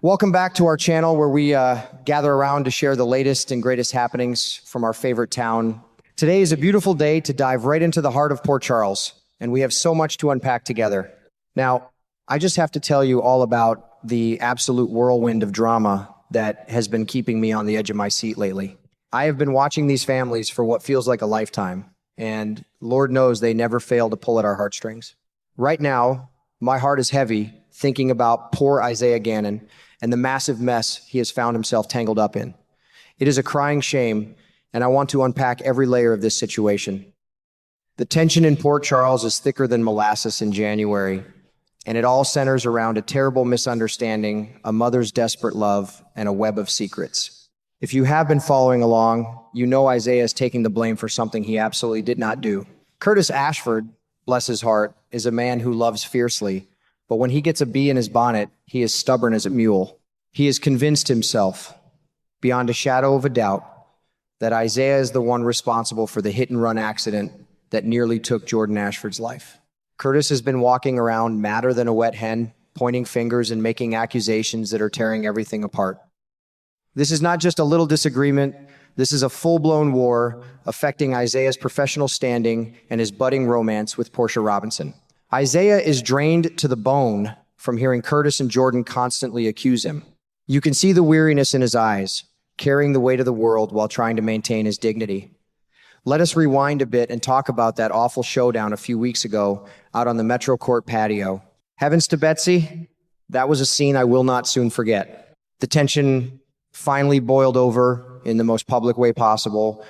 Welcome back to our channel where we gather around to share the latest and greatest happenings from our favorite town. Today is a beautiful day to dive right into the heart of Port Charles, and we have so much to unpack together. Now, I just have to tell you all about the absolute whirlwind of drama that has been keeping me on the edge of my seat lately. I have been watching these families for what feels like a lifetime, and Lord knows they never fail to pull at our heartstrings. Right now, my heart is heavy thinking about poor Isaiah Gannon and the massive mess he has found himself tangled up in. It is a crying shame, and I want to unpack every layer of this situation. The tension in Port Charles is thicker than molasses in January, and it all centers around a terrible misunderstanding, a mother's desperate love, and a web of secrets. If you have been following along, you know Isaiah is taking the blame for something he absolutely did not do. Curtis Ashford, bless his heart, is a man who loves fiercely, but when he gets a bee in his bonnet, he is stubborn as a mule. He has convinced himself, beyond a shadow of a doubt, that Isaiah is the one responsible for the hit-and-run accident that nearly took Jordan Ashford's life. Curtis has been walking around madder than a wet hen, pointing fingers and making accusations that are tearing everything apart. This is not just a little disagreement. This is a full-blown war affecting Isaiah's professional standing and his budding romance with Portia Robinson. Isaiah is drained to the bone from hearing Curtis and Jordan constantly accuse him. You can see the weariness in his eyes, carrying the weight of the world while trying to maintain his dignity. Let us rewind a bit and talk about that awful showdown a few weeks ago out on the Metro Court patio. Heavens to Betsy, that was a scene I will not soon forget. The tension finally boiled over in the most public way possible.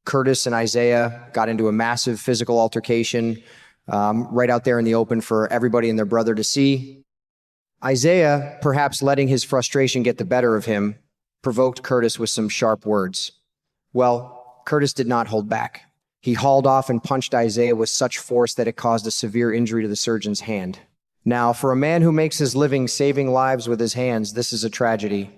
Curtis and Isaiah got into a massive physical altercation right out there in the open for everybody and their brother to see. Isaiah, perhaps letting his frustration get the better of him, provoked Curtis with some sharp words. Well, Curtis did not hold back. He hauled off and punched Isaiah with such force that it caused a severe injury to the surgeon's hand. Now, for a man who makes his living saving lives with his hands, this is a tragedy.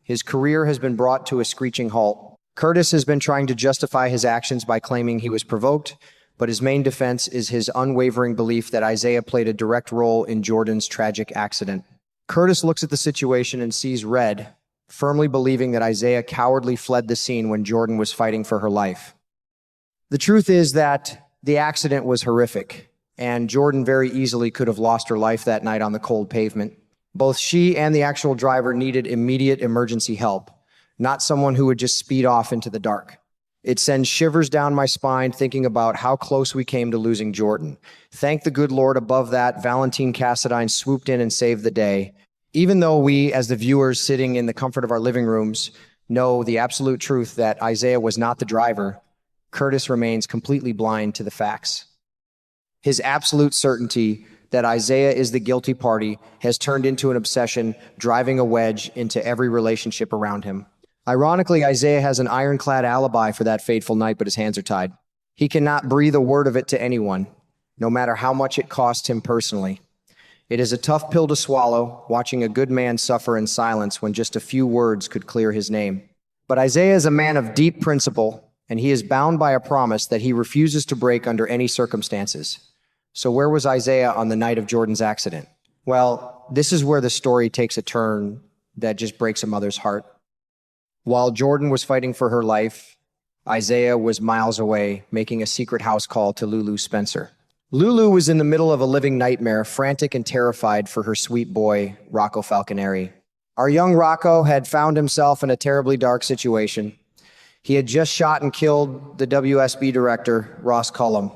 His career has been brought to a screeching halt. Curtis has been trying to justify his actions by claiming he was provoked, but his main defense is his unwavering belief that Isaiah played a direct role in Jordan's tragic accident. Curtis looks at the situation and sees red, firmly believing that Isaiah cowardly fled the scene when Jordan was fighting for her life. The truth is that the accident was horrific, and Jordan very easily could have lost her life that night on the cold pavement. Both she and the actual driver needed immediate emergency help, not someone who would just speed off into the dark. It sends shivers down my spine thinking about how close we came to losing Jordan. Thank the good Lord above that, Valentine Cassadine swooped in and saved the day. Even though we, as the viewers sitting in the comfort of our living rooms, know the absolute truth that Isaiah was not the driver, Curtis remains completely blind to the facts. His absolute certainty that Isaiah is the guilty party has turned into an obsession, driving a wedge into every relationship around him. Ironically, Isaiah has an ironclad alibi for that fateful night, but his hands are tied. He cannot breathe a word of it to anyone, no matter how much it cost him personally. It is a tough pill to swallow, watching a good man suffer in silence when just a few words could clear his name. But Isaiah is a man of deep principle, and he is bound by a promise that he refuses to break under any circumstances. So where was Isaiah on the night of Jordan's accident? Well, this is where the story takes a turn that just breaks a mother's heart. While Jordan was fighting for her life, Isaiah was miles away, making a secret house call to Lulu Spencer. Lulu was in the middle of a living nightmare, frantic and terrified for her sweet boy, Rocco Falconeri. Our young Rocco had found himself in a terribly dark situation. He had just shot and killed the WSB director, Ross Cullum.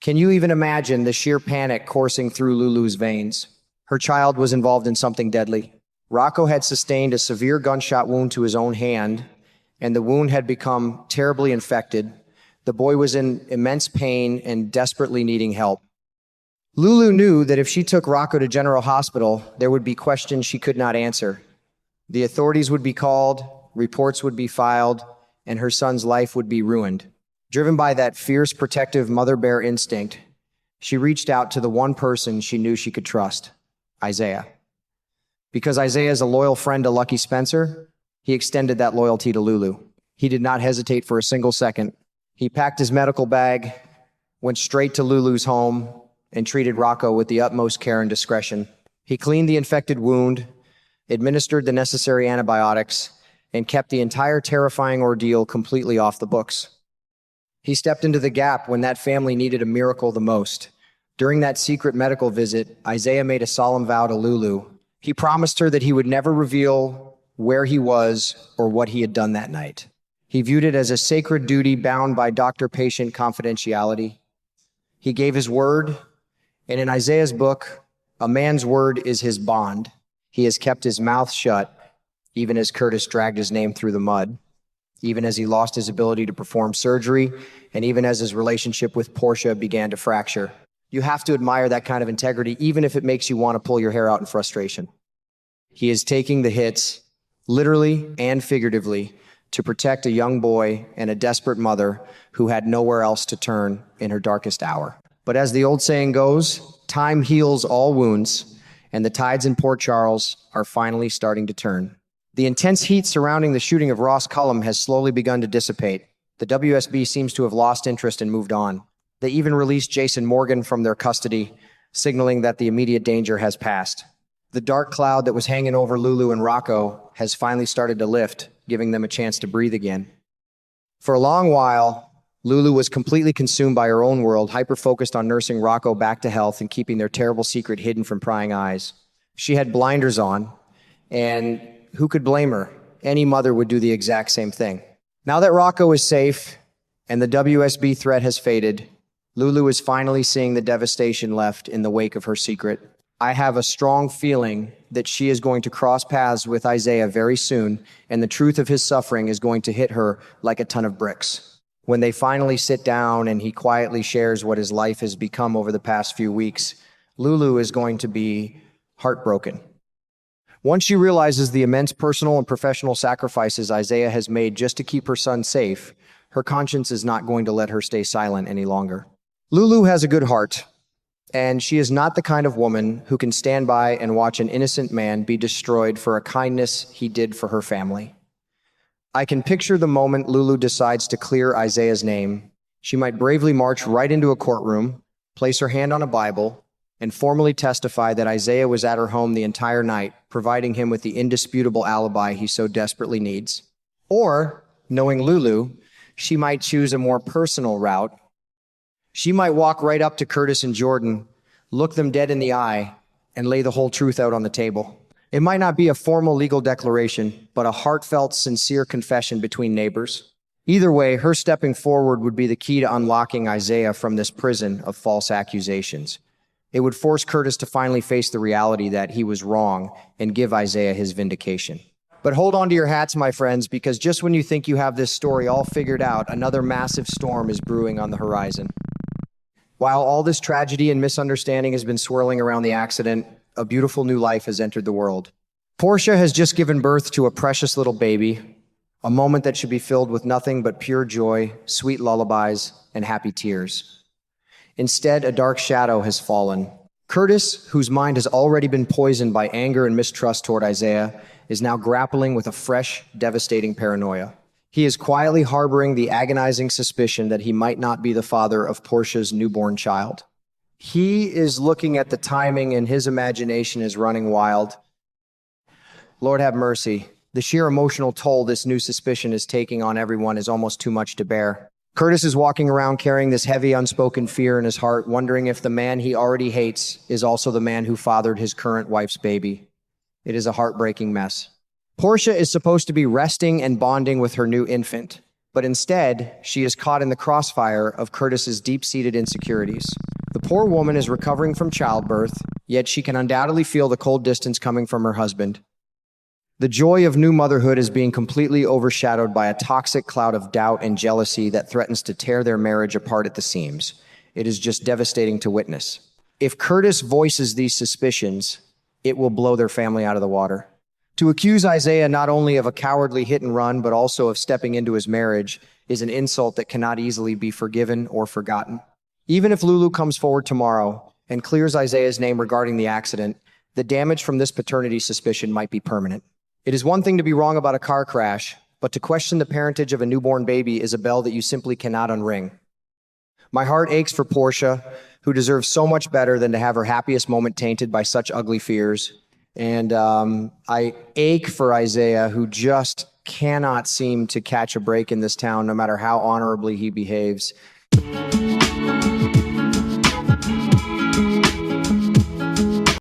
Can you even imagine the sheer panic coursing through Lulu's veins? Her child was involved in something deadly. Rocco had sustained a severe gunshot wound to his own hand, and the wound had become terribly infected. The boy was in immense pain and desperately needing help. Lulu knew that if she took Rocco to General Hospital, there would be questions she could not answer. The authorities would be called, reports would be filed, and her son's life would be ruined. Driven by that fierce, protective mother bear instinct, she reached out to the one person she knew she could trust, Isaiah. Because Isaiah is a loyal friend to Lucky Spencer, he extended that loyalty to Lulu. He did not hesitate for a single second. He packed his medical bag, went straight to Lulu's home, and treated Rocco with the utmost care and discretion. He cleaned the infected wound, administered the necessary antibiotics, and kept the entire terrifying ordeal completely off the books. He stepped into the gap when that family needed a miracle the most. During that secret medical visit, Isaiah made a solemn vow to Lulu. He promised her that he would never reveal where he was or what he had done that night. He viewed it as a sacred duty bound by doctor-patient confidentiality. He gave his word, and in Isaiah's book, a man's word is his bond. He has kept his mouth shut, even as Curtis dragged his name through the mud, even as he lost his ability to perform surgery, and even as his relationship with Portia began to fracture. You have to admire that kind of integrity, even if it makes you want to pull your hair out in frustration. He is taking the hits, literally and figuratively, to protect a young boy and a desperate mother who had nowhere else to turn in her darkest hour. But as the old saying goes, time heals all wounds, and the tides in Port Charles are finally starting to turn. The intense heat surrounding the shooting of Ross Cullum has slowly begun to dissipate. The WSB seems to have lost interest and moved on. They even released Jason Morgan from their custody, signaling that the immediate danger has passed. The dark cloud that was hanging over Lulu and Rocco has finally started to lift, giving them a chance to breathe again. For a long while, Lulu was completely consumed by her own world, hyper-focused on nursing Rocco back to health and keeping their terrible secret hidden from prying eyes. She had blinders on, and who could blame her? Any mother would do the exact same thing. Now that Rocco is safe and the WSB threat has faded, Lulu is finally seeing the devastation left in the wake of her secret. I have a strong feeling that she is going to cross paths with Isaiah very soon, and the truth of his suffering is going to hit her like a ton of bricks. When they finally sit down and he quietly shares what his life has become over the past few weeks, Lulu is going to be heartbroken. Once she realizes the immense personal and professional sacrifices Isaiah has made just to keep her son safe, her conscience is not going to let her stay silent any longer. Lulu has a good heart, and she is not the kind of woman who can stand by and watch an innocent man be destroyed for a kindness he did for her family. I can picture the moment Lulu decides to clear Isaiah's name. She might bravely march right into a courtroom, place her hand on a Bible, and formally testify that Isaiah was at her home the entire night, providing him with the indisputable alibi he so desperately needs. Or, knowing Lulu, she might choose a more personal route. She might walk right up to Curtis and Jordan, look them dead in the eye, and lay the whole truth out on the table. It might not be a formal legal declaration, but a heartfelt, sincere confession between neighbors. Either way, her stepping forward would be the key to unlocking Isaiah from this prison of false accusations. It would force Curtis to finally face the reality that he was wrong and give Isaiah his vindication. But hold on to your hats, my friends, because just when you think you have this story all figured out, another massive storm is brewing on the horizon. While all this tragedy and misunderstanding has been swirling around the accident, a beautiful new life has entered the world. Portia has just given birth to a precious little baby, a moment that should be filled with nothing but pure joy, sweet lullabies, and happy tears. Instead, a dark shadow has fallen. Curtis, whose mind has already been poisoned by anger and mistrust toward Isaiah, is now grappling with a fresh, devastating paranoia. He is quietly harboring the agonizing suspicion that he might not be the father of Portia's newborn child. He is looking at the timing and his imagination is running wild. Lord have mercy. The sheer emotional toll this new suspicion is taking on everyone is almost too much to bear. Curtis is walking around carrying this heavy, unspoken fear in his heart, wondering if the man he already hates is also the man who fathered his current wife's baby. It is a heartbreaking mess. Portia is supposed to be resting and bonding with her new infant, but instead, she is caught in the crossfire of Curtis's deep-seated insecurities. The poor woman is recovering from childbirth, yet she can undoubtedly feel the cold distance coming from her husband. The joy of new motherhood is being completely overshadowed by a toxic cloud of doubt and jealousy that threatens to tear their marriage apart at the seams. It is just devastating to witness. If Curtis voices these suspicions, it will blow their family out of the water. To accuse Isaiah not only of a cowardly hit and run, but also of stepping into his marriage is an insult that cannot easily be forgiven or forgotten. Even if Lulu comes forward tomorrow and clears Isaiah's name regarding the accident, the damage from this paternity suspicion might be permanent. It is one thing to be wrong about a car crash, but to question the parentage of a newborn baby is a bell that you simply cannot unring. My heart aches for Portia, who deserves so much better than to have her happiest moment tainted by such ugly fears. And I ache for Isaiah, who just cannot seem to catch a break in this town, no matter how honorably he behaves.